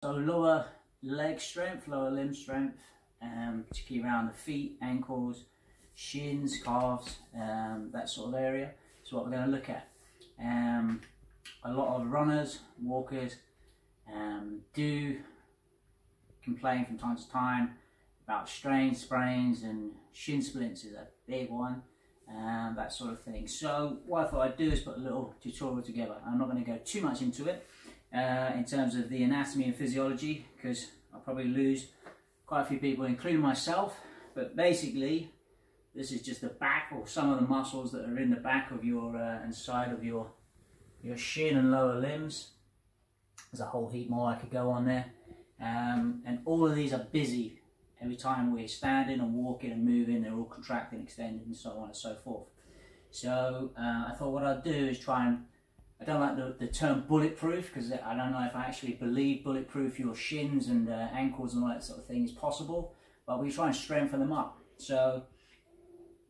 So lower leg strength, lower limb strength, particularly around the feet, ankles, shins, calves, that sort of area. So what we're going to look at. A lot of runners, walkers do complain from time to time about strains, sprains, and shin splints is a big one, that sort of thing. So what I thought I'd do is put a little tutorial together. I'm not going to go too much into it in terms of the anatomy and physiology, because I'll probably lose quite a few people, including myself. But basically, this is just the back, or some of the muscles that are in the back of your and side of your shin and lower limbs. There's a whole heap more I could go on there, and all of these are busy. Every time we're standing and walking and moving, they're all contracting, extending, and so on and so forth. So I thought what I'd do is try and, I don't like the term bulletproof, because I don't know if I actually believe bulletproof your shins and ankles and all that sort of thing is possible, but we try and strengthen them up. So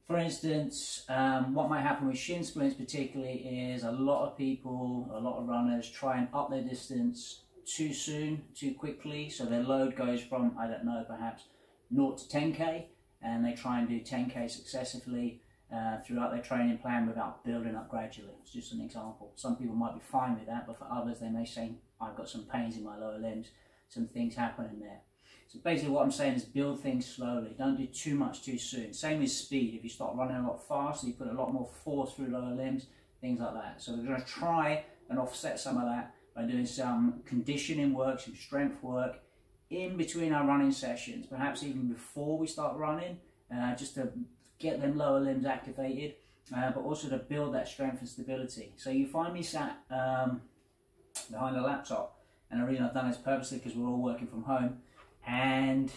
for instance, what might happen with shin splints particularly is a lot of people, a lot of runners try and up their distance too soon, too quickly, so their load goes from, I don't know, perhaps 0 to 10k, and they try and do 10k successively throughout their training plan without building up gradually. It's just an example. Some people might be fine with that, but for others they may say, I've got some pains in my lower limbs, some things happening there. So basically what I'm saying is build things slowly. Don't do too much too soon. Same with speed. If you start running a lot faster, you put a lot more force through lower limbs, things like that. So we're going to try and offset some of that by doing some conditioning work, some strength work in between our running sessions, perhaps even before we start running, just to get them lower limbs activated, but also to build that strength and stability. So you find me sat behind a laptop, and the reason I've done this purposely because we're all working from home, and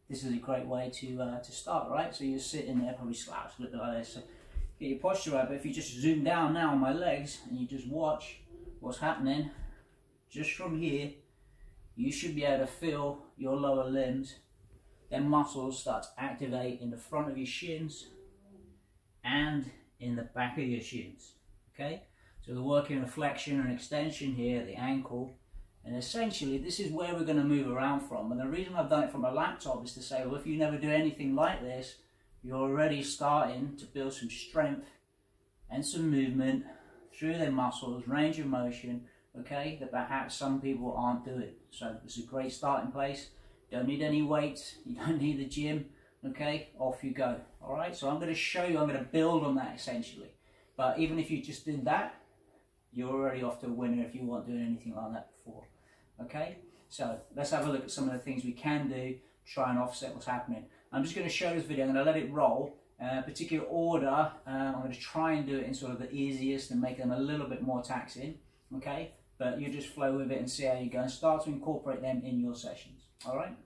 this is a great way to start, right? So you're sitting there, probably slouched a little bit like this, so get your posture right. But if you just zoom down now on my legs and you just watch what's happening, just from here, you should be able to feel your lower limbs, their muscles start to activate in the front of your shins and in the back of your shins, okay? So we're working a flexion and extension here at the ankle, and essentially this is where we're going to move around from. And the reason I've done it from a laptop is to say, well, if you never do anything like this, you're already starting to build some strength and some movement through their muscles, range of motion, okay, that perhaps some people aren't doing. So it's a great starting place. Don't need any weights, you don't need the gym, okay, off you go. All right, so I'm going to show you, I'm going to build on that essentially. But even if you just did that, you're already off to a winner if you weren't doing anything like that before. Okay, so let's have a look at some of the things we can do to try and offset what's happening. I'm just going to show this video, I'm going to let it roll. Particular order, I'm going to try and do it in sort of the easiest and make them a little bit more taxing, okay? But you just flow with it and see how you go and start to incorporate them in your sessions, all right?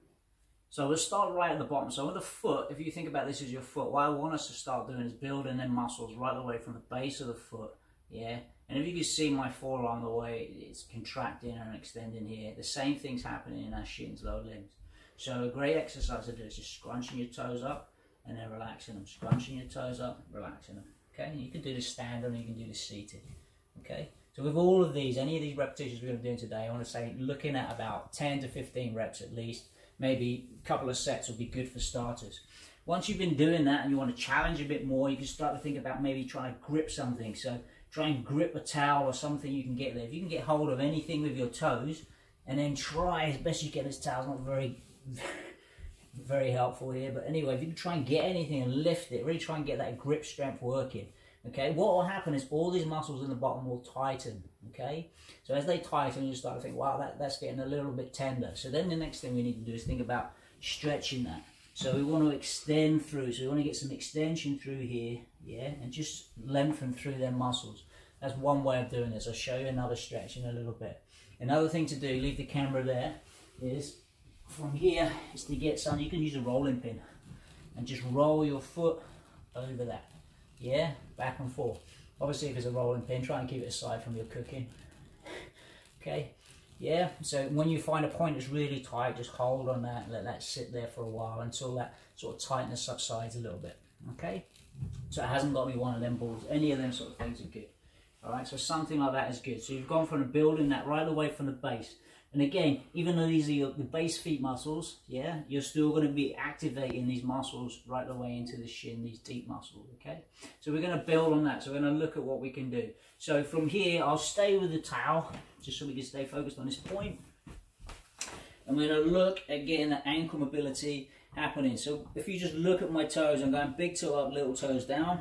So we'll start right at the bottom. So with the foot, if you think about this as your foot, what I want us to start doing is building them muscles right away from the base of the foot, yeah? And if you can see my forearm, the way it's contracting and extending here, the same thing's happening in our shins, lower limbs. So a great exercise to do is just scrunching your toes up and then relaxing them, scrunching your toes up, relaxing them, okay? And you can do this standing or you can do this seated, okay? So with all of these, any of these repetitions we're going to be doing today, I want to say looking at about 10 to 15 reps at least, maybe a couple of sets will be good for starters. Once you've been doing that and you want to challenge a bit more, you can start to think about maybe trying to grip something. So try and grip a towel or something you can get there. If you can get hold of anything with your toes, and then try as best you can. This towel's not very helpful here, but anyway, if you can try and get anything and lift it, really try and get that grip strength working. Okay, what will happen is all these muscles in the bottom will tighten, okay? So as they tighten, you start to think, wow, that's getting a little bit tender. So then the next thing we need to do is think about stretching that. So we want to extend through, so we want to get some extension through here, yeah, and just lengthen through their muscles. That's one way of doing this. I'll show you another stretch in a little bit. Another thing to do, leave the camera there, is from here is to get some, you can use a rolling pin and just roll your foot over that. Yeah, back and forth. Obviously if it's a rolling pin, try and keep it aside from your cooking. Okay, yeah, so when you find a point that's really tight, just hold on that and let that sit there for a while until that sort of tightness subsides a little bit. Okay, so it hasn't got to be one of them balls. Any of them sort of things are good. All right, so something like that is good. So you've gone from building that right away from the base. And again, even though these are the base feet muscles, yeah, you're still going to be activating these muscles right the way into the shin, these deep muscles, okay? So we're going to build on that. So we're going to look at what we can do. So from here, I'll stay with the towel, just so we can stay focused on this point. And we're going to look at getting the ankle mobility happening. So if you just look at my toes, I'm going big toe up, little toes down.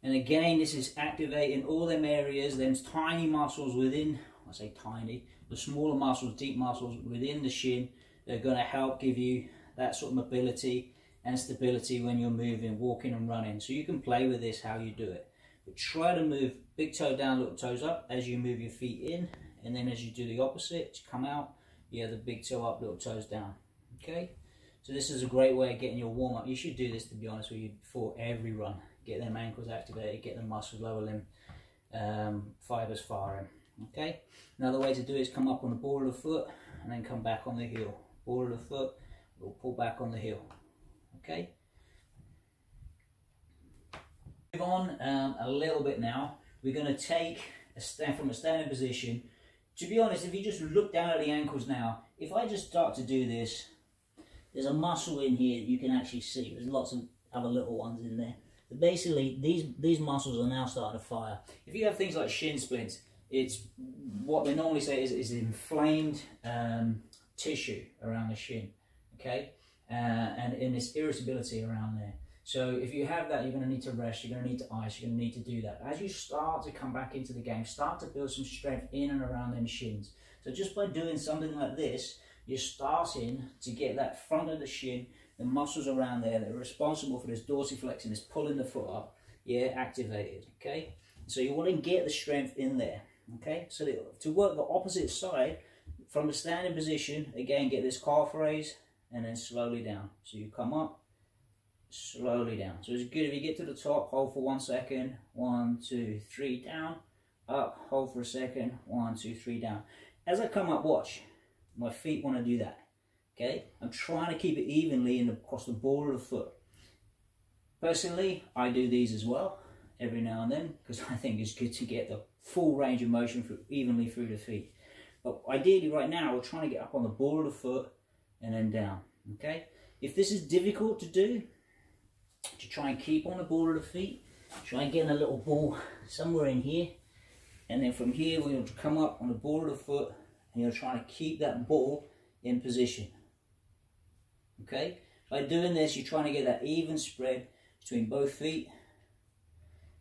And again, this is activating all them areas, them tiny muscles within, I say tiny, the smaller muscles, deep muscles within the shin. They're going to help give you that sort of mobility and stability when you're moving, walking and running. So you can play with this how you do it. But try to move big toe down, little toes up as you move your feet in. And then as you do the opposite, come out, you have the big toe up, little toes down. Okay? So this is a great way of getting your warm up. You should do this, to be honest with you, before every run. Get them ankles activated, get the muscles, lower limb fibers firing. Okay? Another way to do it is come up on the ball of the foot and then come back on the heel. Ball of the foot, we'll pull back on the heel. Okay? Move on a little bit now. We're going to take a stand from a standing position. To be honest, if you just look down at the ankles now, if I just start to do this, there's a muscle in here that you can actually see. There's lots of other little ones in there. But basically, these muscles are now starting to fire. If you have things like shin splints, it's what they normally say is inflamed tissue around the shin, okay? And in this irritability around there. So if you have that, you're going to need to rest, you're going to need to ice, you're going to need to do that. As you start to come back into the game, start to build some strength in and around them shins. So just by doing something like this, you're starting to get that front of the shin, the muscles around there that are responsible for this dorsiflexion, this pulling the foot up, yeah, activated, okay? So you want to get the strength in there, okay? So to work the opposite side, from the standing position, again, get this calf raise and then slowly down. So you come up, slowly down. So it's good if you get to the top, hold for 1 second, 1, 2, 3, down, up, hold for a second, 1, 2, 3, down. As I come up, watch, my feet want to do that, okay? I'm trying to keep it evenly across the ball of the foot. Personally, I do these as well, every now and then, because I think it's good to get the full range of motion evenly through the feet. But ideally right now, we're trying to get up on the ball of the foot and then down, okay? If this is difficult to do, to try and keep on the ball of the feet, try and get in a little ball somewhere in here, and then from here we'll come up on the ball of the foot and you're trying to keep that ball in position. Okay? By doing this, you're trying to get that even spread between both feet,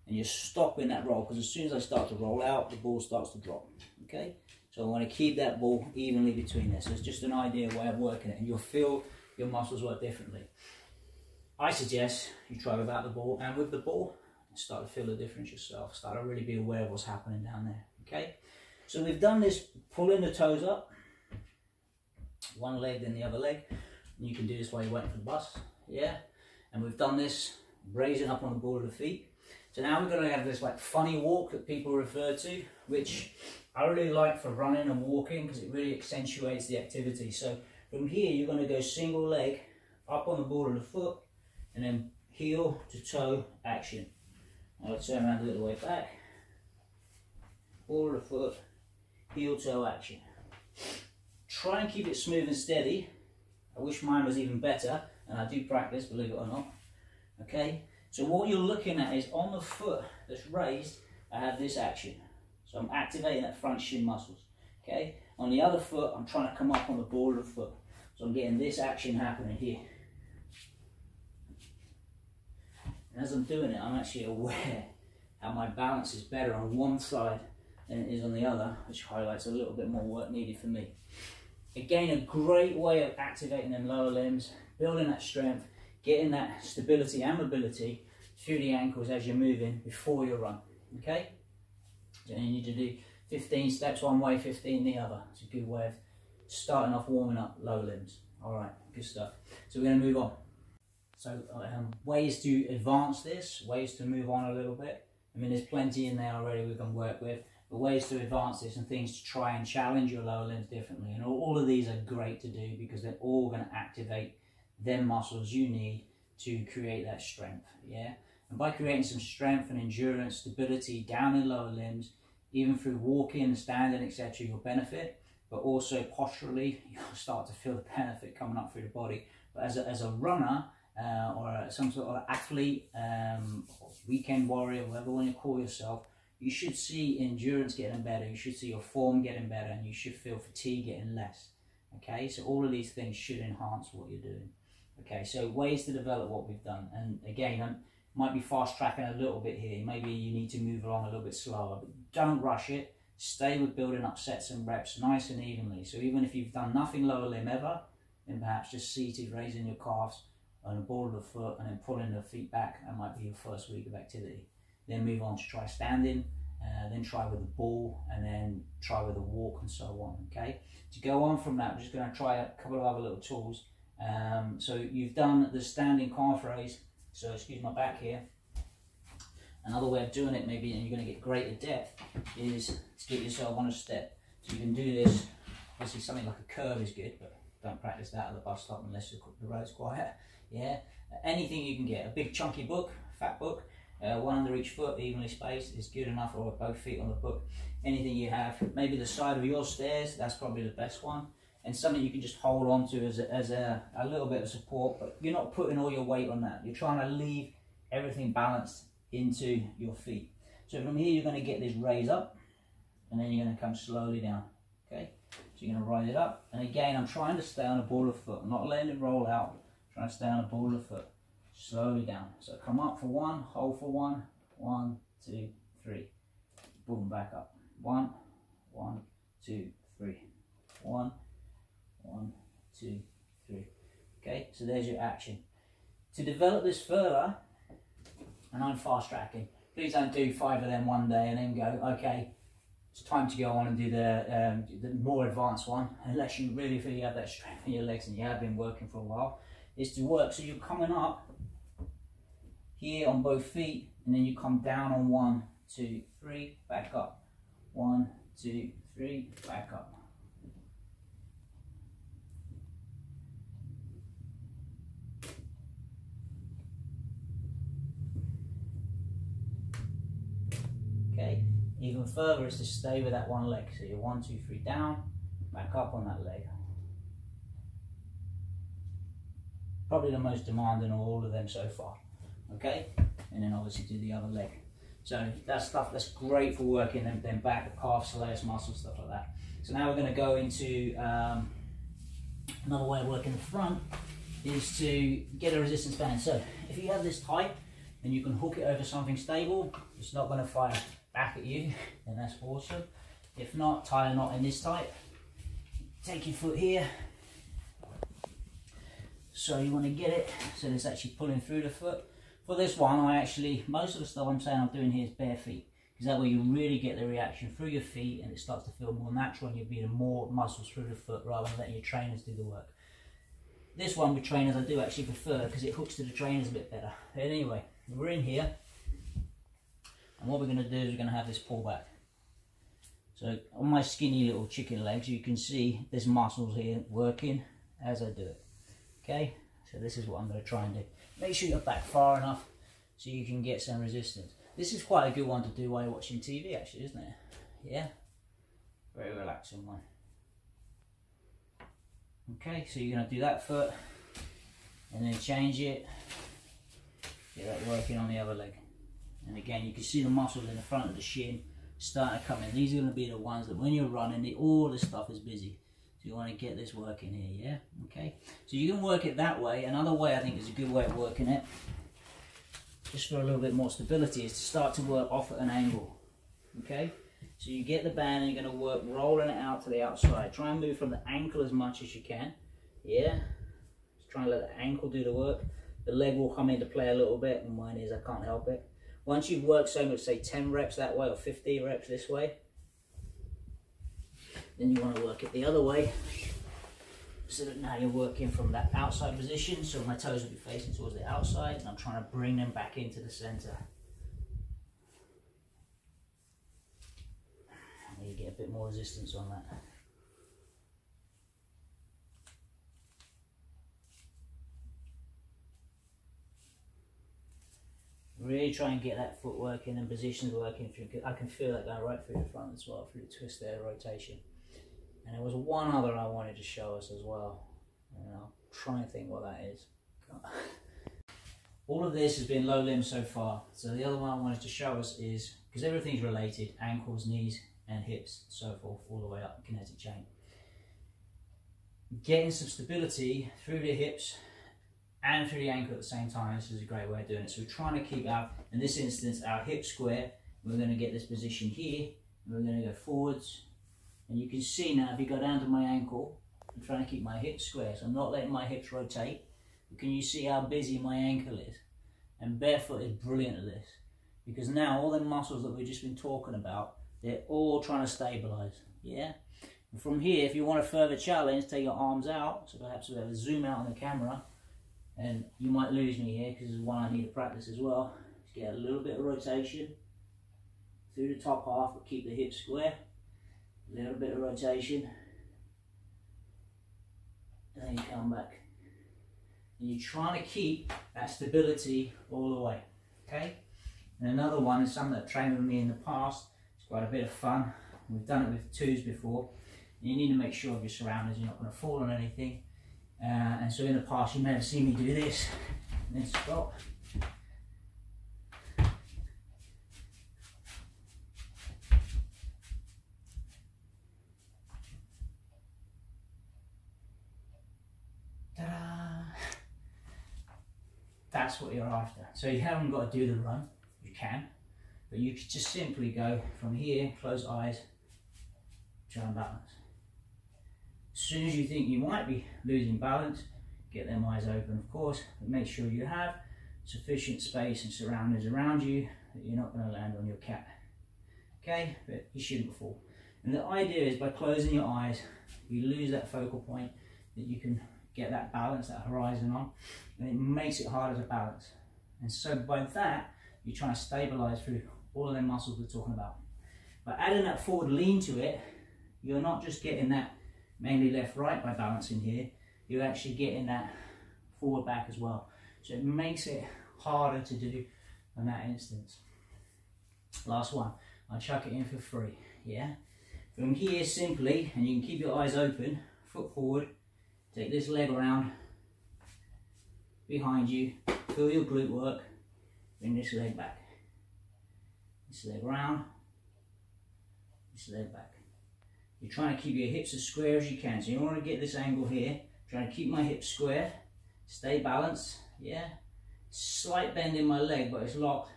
and you're stopping that roll, because as soon as I start to roll out, the ball starts to drop. Okay? So I want to keep that ball evenly between there. So it's just an idea way of working it, and you'll feel your muscles work differently. I suggest you try without the ball and with the ball, and start to feel the difference yourself. Start to really be aware of what's happening down there. Okay? So we've done this, pulling the toes up, one leg then the other leg. And you can do this while you're waiting for the bus. Yeah? And we've done this, raising up on the ball of the feet. So now we're going to have this like funny walk that people refer to, which I really like for running and walking because it really accentuates the activity. So from here you're going to go single leg up on the ball of the foot and then heel to toe action. I'll turn around a little way back, ball of the foot, heel toe action. Try and keep it smooth and steady. I wish mine was even better, and I do practice, believe it or not. Okay, so what you're looking at is on the foot that's raised, I have this action. So I'm activating that front shin muscles. Okay, on the other foot, I'm trying to come up on the ball of the foot. So I'm getting this action happening here. And as I'm doing it, I'm actually aware how my balance is better on one side than it is on the other, which highlights a little bit more work needed for me. Again, a great way of activating them lower limbs, building that strength, getting that stability and mobility through the ankles as you're moving before you run, okay? So you need to do 15 steps one way, 15 the other. It's a good way of starting off warming up lower limbs. All right, good stuff. So we're going to move on. So ways to advance this, ways to move on a little bit. I mean, there's plenty in there already we can work with. But ways to advance this and things to try and challenge your lower limbs differently. And all of these are great to do because they're all going to activate them muscles you need to create that strength. Yeah. And by creating some strength and endurance, stability down in lower limbs, even through walking, standing, etc., you'll benefit. but also posturally, you'll start to feel the benefit coming up through the body. But as a runner, or some sort of athlete, or weekend warrior, whatever you want to call yourself, you should see endurance getting better, you should see your form getting better, and you should feel fatigue getting less. Okay, so all of these things should enhance what you're doing. Okay, so ways to develop what we've done, and again, I might be fast tracking a little bit here. Maybe you need to move along a little bit slower, but don't rush it. Stay with building up sets and reps nice and evenly. So even if you've done nothing lower limb ever, then perhaps just seated, raising your calves on the ball of the foot and then pulling the feet back, that might be your first week of activity. Then move on to try standing, then try with the ball, and then try with a walk, and so on. Okay, to go on from that, we're just going to try a couple of other little tools. So you've done the standing calf raise, so excuse my back here. Another way of doing it, maybe, and you're going to get greater depth, is to get yourself on a step. So you can do this, obviously something like a curve is good, but don't practice that at the bus stop unless the road's quiet. Yeah, anything you can get, a big chunky book, fat book, one under each foot, evenly spaced, is good enough, or both feet on the book. Anything you have, maybe the side of your stairs, that's probably the best one. And something you can just hold on to as a little bit of support, but you're not putting all your weight on that. You're trying to leave everything balanced into your feet. So from here, you're going to get this raise up, and then you're going to come slowly down. Okay, so you're going to rise it up, and again, I'm trying to stay on the ball of the foot. I'm not letting it roll out. I'm trying to stay on the ball of the foot. Slowly down. So come up for one, hold for one, 1, 2, 3. Boom, back up. 1, 1, 2, 3. 1, 1, 2, 3. Okay, so there's your action. To develop this further, and I'm fast tracking, please don't do 5 of them one day and then go, okay, it's time to go on and do the more advanced one, unless you really feel you have that strength in your legs and you have been working for a while, is to work. So you're coming up here on both feet, and then you come down on 1, 2, 3, back up. 1, 2, 3, back up. Okay, even further is to stay with that one leg. So you're 1, 2, 3 down, back up on that leg. Probably the most demanding of all of them so far. Okay, and then obviously do the other leg. So that's stuff that's great for working them back, the calf, soleus muscles, stuff like that. So now we're going to go into another way of working the front, is to get a resistance band. So if you have this tight and you can hook it over something stable, it's not going to fire back at you, then that's awesome. If not, tie a knot in this tight. Take your foot here. So you want to get it so it's actually pulling through the foot. For this one, most of the stuff I'm saying I'm doing here is bare feet, because that way you really get the reaction through your feet and it starts to feel more natural, and you're beating more muscles through the foot rather than letting your trainers do the work. This one with trainers I do actually prefer, because it hooks to the trainers a bit better. But anyway, we're in here, and what we're going to do is we're going to have this pull back. So on my skinny little chicken legs, you can see there's muscles here working as I do it. Okay, so this is what I'm going to try and do. Make sure you're back far enough so you can get some resistance. This is quite a good one to do while you're watching TV, actually, isn't it? Yeah, very relaxing one. Okay, so you're going to do that foot and then change it, get that working on the other leg. And again, you can see the muscles in the front of the shin starting to come in. These are going to be the ones that when you're running, all this stuff is busy. So you want to get this working here, yeah? Okay, so you can work it that way. Another way I think is a good way of working it, just for a little bit more stability, is to start to work off at an angle. Okay, so you get the band and you're going to work rolling it out to the outside. Try and move from the ankle as much as you can, yeah? Just try and let the ankle do the work. The leg will come into play a little bit, and mine is, I can't help it. Once you've worked so much, say 10 reps that way or 50 reps this way, then you want to work it the other way, so that now you're working from that outside position, so my toes will be facing towards the outside, and I'm trying to bring them back into the center. And you get a bit more resistance on that. Really try and get that foot working and positions working. I can feel that going right through the front as well, through the twist there, rotation. And there was one other I wanted to show us as well. And I'll try and think what that is. All of this has been low limb so far. So the other one I wanted to show us is, because everything's related, ankles, knees and hips, so forth, all the way up the kinetic chain. Getting some stability through the hips and through the ankle at the same time, this is a great way of doing it. So we're trying to keep our, in this instance, our hip square. We're going to get this position here, and we're going to go forwards. And you can see now, if you go down to my ankle, I'm trying to keep my hips square, so I'm not letting my hips rotate. But can you see how busy my ankle is? And barefoot is brilliant at this, because now all the muscles that we've just been talking about, they're all trying to stabilize, yeah? And from here, if you want a further challenge, take your arms out, so perhaps we'll have a zoom out on the camera, and you might lose me here, because this is one I need to practice as well. Just get a little bit of rotation through the top half, but keep the hips square. A little bit of rotation, and then you come back. And you're trying to keep that stability all the way, okay? And another one is something that trained with me in the past. It's quite a bit of fun. We've done it with twos before. You need to make sure of your surroundings, you're not going to fall on anything. And so in the past you may have seen me do this, and then stop. That's what you're after. So you haven't got to do the run, you can, but you could just simply go from here, close eyes, try and balance. As soon as you think you might be losing balance, get them eyes open, of course, but make sure you have sufficient space and surroundings around you that you're not going to land on your cat. Okay, but you shouldn't fall. And the idea is by closing your eyes, you lose that focal point, that you can get that balance, that horizon on, and it makes it harder to balance. And so by that, you're trying to stabilize through all of them muscles we're talking about. By adding that forward lean to it, you're not just getting that mainly left-right by balancing here, you're actually getting that forward-back as well. So it makes it harder to do in that instance. Last one, I'll chuck it in for free, yeah? From here, simply, and you can keep your eyes open, foot forward, take this leg around behind you, feel your glute work, bring this leg back. This leg round, this leg back. You're trying to keep your hips as square as you can. So you want to get this angle here, trying to keep my hips square, stay balanced, yeah? Slight bend in my leg, but it's locked.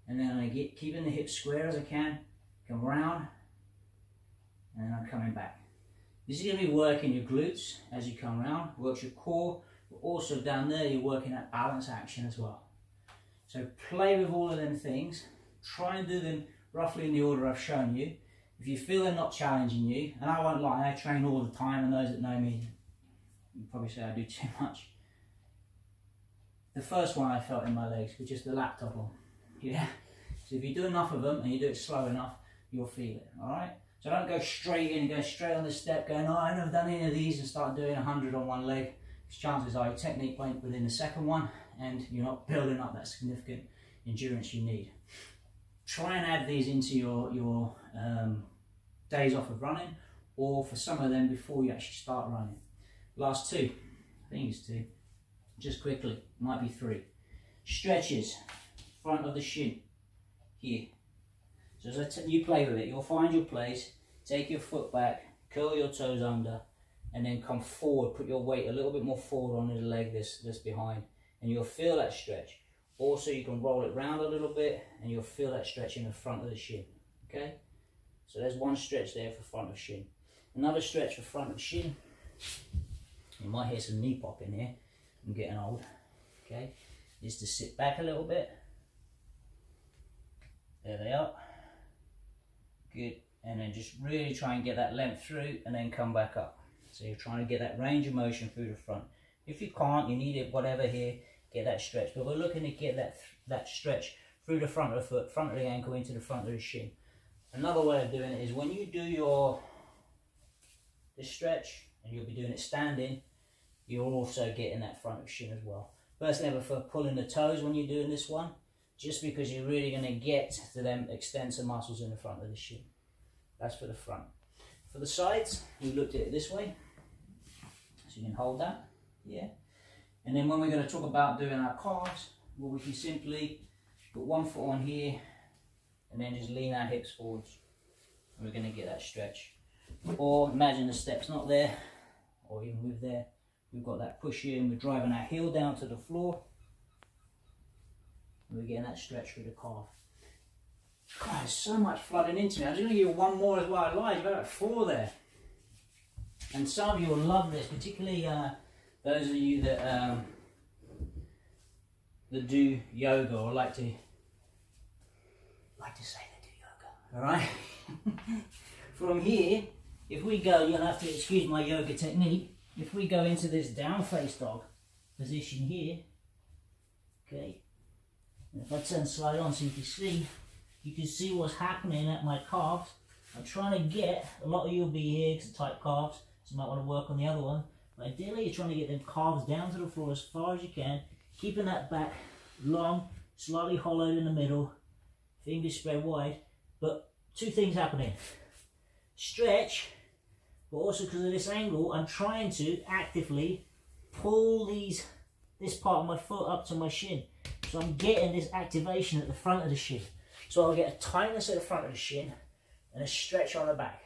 And then I get keeping the hips square as I can, come round, and then I'm coming back. This is going to be working your glutes as you come around, works your core, but also down there you're working that balance action as well. So play with all of them things, try and do them roughly in the order I've shown you. If you feel they're not challenging you, and I won't lie, I train all the time, and those that know me, you probably say I do too much. The first one I felt in my legs was just the laptop on, yeah? So if you do enough of them and you do it slow enough, you'll feel it, all right? So don't go straight in and go straight on the step going, oh, I've never done any of these, and start doing 100 on one leg. Because chances are your technique won't within the second one, and you're not building up that significant endurance you need. Try and add these into your days off of running, or for some of them before you actually start running. Last two, I think it's two, just quickly, might be three. Stretches, front of the shin, here. So as you play with it, you'll find your place, take your foot back, curl your toes under, and then come forward, put your weight a little bit more forward on the leg that's behind, and you'll feel that stretch. Also, you can roll it round a little bit, and you'll feel that stretch in the front of the shin, okay? So there's one stretch there for front of shin. Another stretch for front of shin. You might hear some knee pop in here. I'm getting old, okay? Is to sit back a little bit. There they are. Good. And then just really try and get that length through, and then come back up. So you're trying to get that range of motion through the front. If you can't, you need it, whatever here, get that stretch. But we're looking to get that stretch through the front of the foot, front of the ankle, into the front of the shin. Another way of doing it is when you do this stretch, and you'll be doing it standing, you're also getting that front of shin as well. Personally, I prefer pulling the toes when you're doing this one, just because you're really going to get to them extensor muscles in the front of the shin. That's for the front. For the sides, we looked at it this way, so you can hold that, yeah. And then when we're going to talk about doing our calves, well, we can simply put one foot on here and then just lean our hips forwards. And we're going to get that stretch. Or imagine the step's not there, or even with there, we've got that push here and we're driving our heel down to the floor. And we're getting that stretch through the calf. God, there's so much flooding into me. I'm just going to give you one more as well. I lied, you've got 4 there. And some of you will love this, particularly those of you that do yoga or like to say they do yoga. All right. From here, if we go, you'll have to excuse my yoga technique. If we go into this down face dog position here, okay. And if I turn slide on so you can see what's happening at my calves. I'm trying to get, a lot of you will be here because tight calves, so you might want to work on the other one. But ideally you're trying to get them calves down to the floor as far as you can, keeping that back long, slightly hollowed in the middle, fingers spread wide. But 2 things happening. Stretch, but also because of this angle, I'm trying to actively pull this part of my foot up to my shin. So I'm getting this activation at the front of the shin. So I'll get a tightness at the front of the shin and a stretch on the back.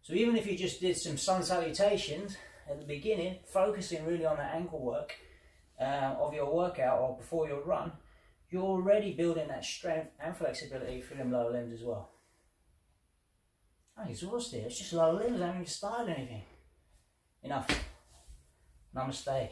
So even if you just did some sun salutations at the beginning, focusing really on that ankle work of your workout or before your run, you're already building that strength and flexibility through them lower limbs as well. I'm exhausted, it's just lower limbs, I haven't even started anything. Enough. Namaste.